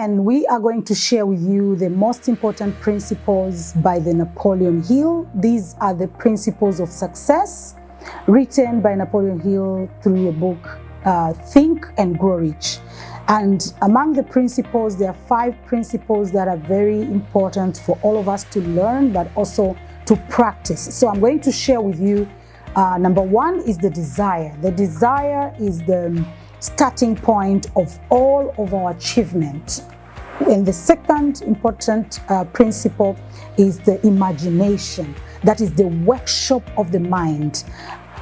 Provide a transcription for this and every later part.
and we are going to share with you the most important principles by the Napoleon Hill. These are the principles of success written by Napoleon Hill through a book, Think and Grow Rich. And among the principles, there are 5 principles that are very important for all of us to learn, but also to practice. So I'm going to share with you, number 1 is the desire. The desire is the starting point of all of our achievement. And the second important principle is the imagination. That is the workshop of the mind.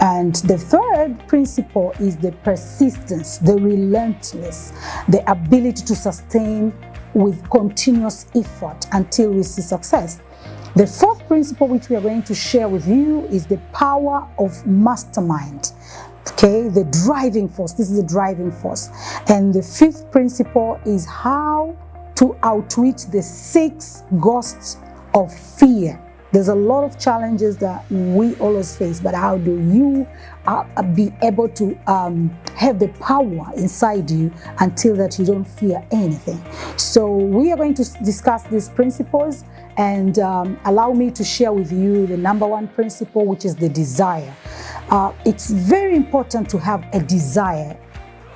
And the third principle is the persistence, the relentless, the ability to sustain with continuous effort until we see success. The fourth principle, which we are going to share with you, is the power of mastermind. Okay, the driving force. This is the driving force. And the fifth principle is how to outwit the 6 ghosts of fear. There's a lot of challenges that we always face, but how do you be able to have the power inside you until that you don't fear anything? So we are going to discuss these principles, and allow me to share with you the number 1 principle, which is the desire. It's very important to have a desire.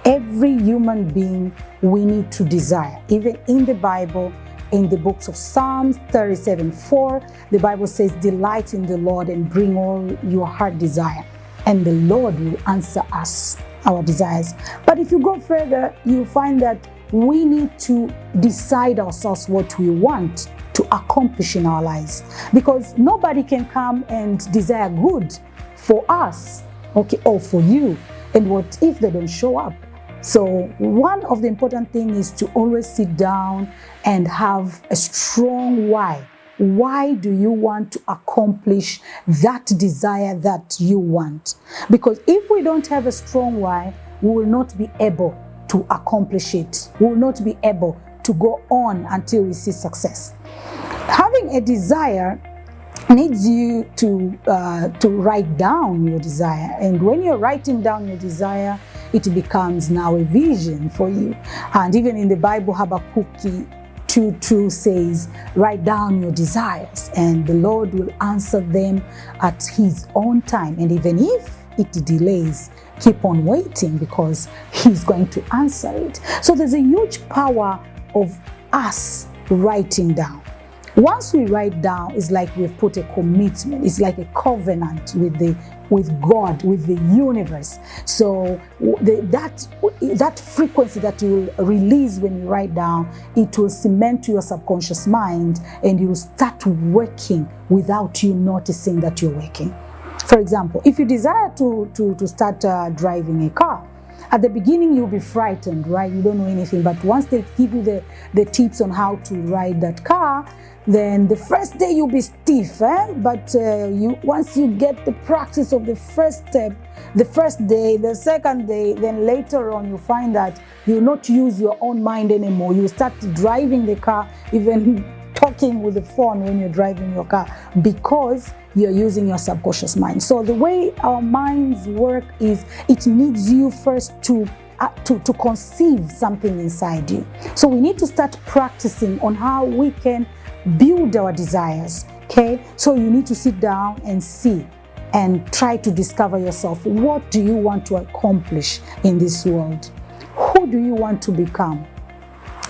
Every human being, we need to desire. Even in the Bible, in the books of Psalms 37:4, the Bible says, delight in the Lord and bring all your heart desire, and the Lord will answer us, our desires. But if you go further, you find that we need to decide ourselves what we want to accomplish in our lives, because nobody can come and desire good for us, okay, or for you, and what if they don't show up? So one of the important things is to always sit down and have a strong why. Why do you want to accomplish that desire that you want? Because if we don't have a strong why, we will not be able to accomplish it. We will not be able to go on until we see success. Having a desire needs you to write down your desire. And when you're writing down your desire, it becomes now a vision for you. And even in the Bible, Habakkuk 2:2 says, write down your desires and the Lord will answer them at his own time. And even if it delays, keep on waiting, because he's going to answer it. So there's a huge power of us writing down. Once we write down, it's like we've put a commitment. It's like a covenant with God, with the universe. So that frequency that you will release when you write down, it will cement your subconscious mind, and you will start working without you noticing that you're working. For example, if you desire to start driving a car, at the beginning you'll be frightened, right? You don't know anything. But once they give you the tips on how to ride that car, then the first day you'll be stiff, but once you get the practice of the first step, the first day, the second day, then later on you find that you'll not use your own mind anymore. You start driving the car, even talking with the phone when you're driving your car, because you're using your subconscious mind. So the way our minds work is it needs you first to conceive something inside you. So we need to start practicing on how we can build our desires, okay? So you need to sit down and see and try to discover yourself. What do you want to accomplish in this world? Who do you want to become?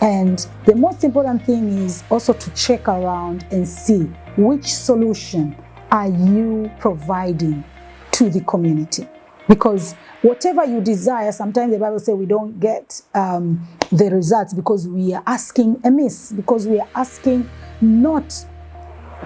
And the most important thing is also to check around and see which solution are you providing to the community. Because whatever you desire, sometimes the Bible says we don't get the results because we are asking amiss, because we are asking not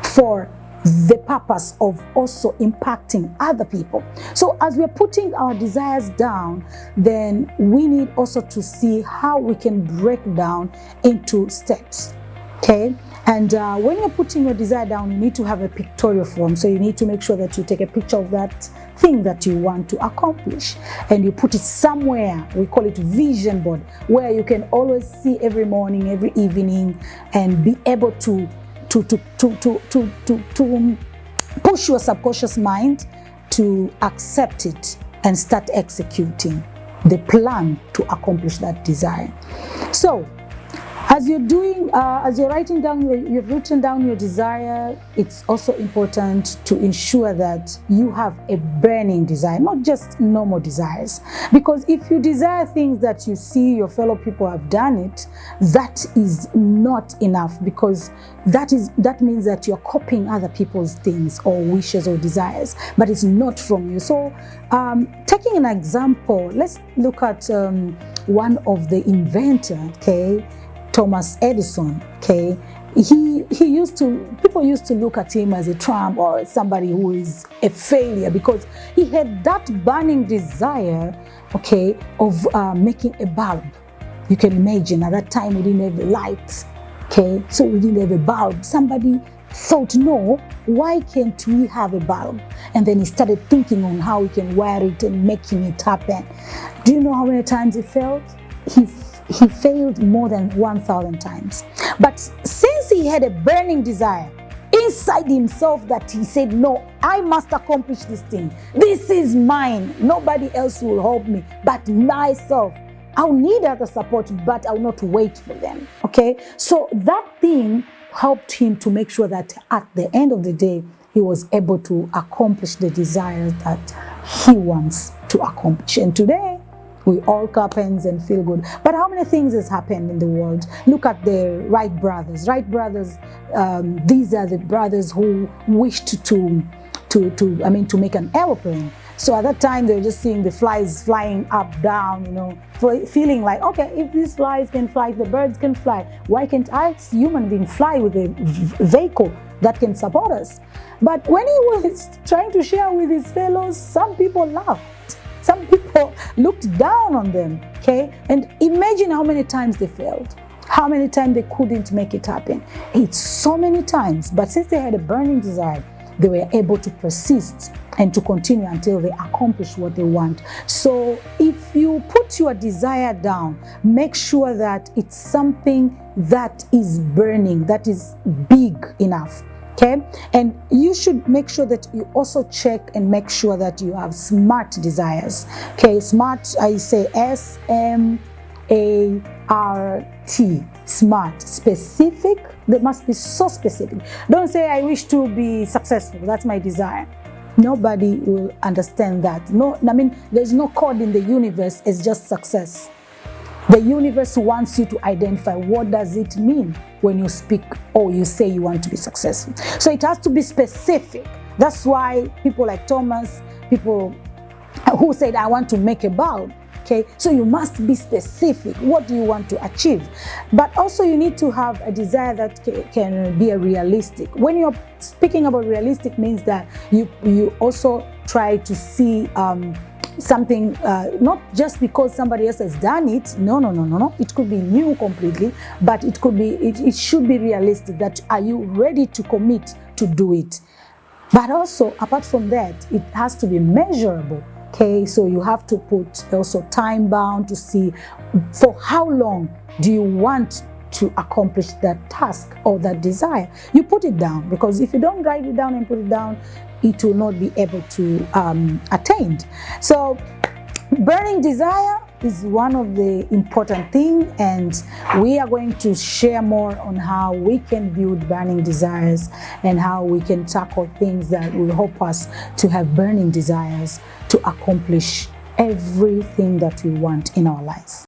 for the purpose of also impacting other people. So as we're putting our desires down, then we need also to see how we can break down into steps, okay? And when you're putting your desire down, you need to have a pictorial form. So you need to make sure that you take a picture of that thing that you want to accomplish, and you put it somewhere. We call it vision board, where you can always see every morning, every evening, and be able to push your subconscious mind to accept it and start executing the plan to accomplish that desire. So As you're writing down, you've written down your desire, it's also important to ensure that you have a burning desire, not just normal desires. Because if you desire things that you see your fellow people have done it, that is not enough, because that means that you're copying other people's things or wishes or desires, but it's not from you. So taking an example, let's look at one of the inventors, okay, Thomas Edison, okay. People used to look at him as a tramp or somebody who is a failure, because he had that burning desire, okay, of making a bulb. You can imagine at that time we didn't have the light, okay, so we didn't have a bulb. Somebody thought, no, why can't we have a bulb? And then he started thinking on how he can wire it and making it happen. Do you know how many times he failed? He failed more than 1,000 times. But since he had a burning desire inside himself that he said, no, I must accomplish this thing. This is mine. Nobody else will help me but myself. I'll need other support, but I'll not wait for them. Okay? So that thing helped him to make sure that at the end of the day, he was able to accomplish the desires that he wants to accomplish. And today, we all clap hands and feel good. But how many things has happened in the world? Look at the Wright brothers. Wright brothers, these are the brothers who wished to make an airplane. So at that time, they were just seeing the flies flying up, down, you know, feeling like, okay, if these flies can fly, if the birds can fly, why can't I, human being, fly with a vehicle that can support us? But when he was trying to share with his fellows, some people laughed. Some people looked down on them, okay? And imagine how many times they failed, how many times they couldn't make it happen. It's so many times, but since they had a burning desire, they were able to persist and to continue until they accomplish what they want. So if you put your desire down, make sure that it's something that is burning, that is big enough. Okay, and you should make sure that you also check and make sure that you have SMART desires. Okay, SMART, I say SMART, SMART, specific. They must be so specific. Don't say, I wish to be successful, that's my desire. Nobody will understand that. No, I mean, there's no code in the universe, it's just success. The universe wants you to identify what does it mean when you speak or you say you want to be successful. So it has to be specific. That's why people like Thomas, people who said, I want to make a bulb. Okay, so you must be specific. What do you want to achieve? But also you need to have a desire that can be a realistic. When you're speaking about realistic, means that you also try to see something, not just because somebody else has done it. No. It could be new completely, but it could be, it should be realistic. That are you ready to commit to do it? But also, apart from that, it has to be measurable. Okay, so you have to put also time bound to see for how long do you want to accomplish that task or that desire. You put it down, because if you don't write it down and put it down, it will not be able to attain. So burning desire is one of the important things, and we are going to share more on how we can build burning desires and how we can tackle things that will help us to have burning desires to accomplish everything that we want in our lives.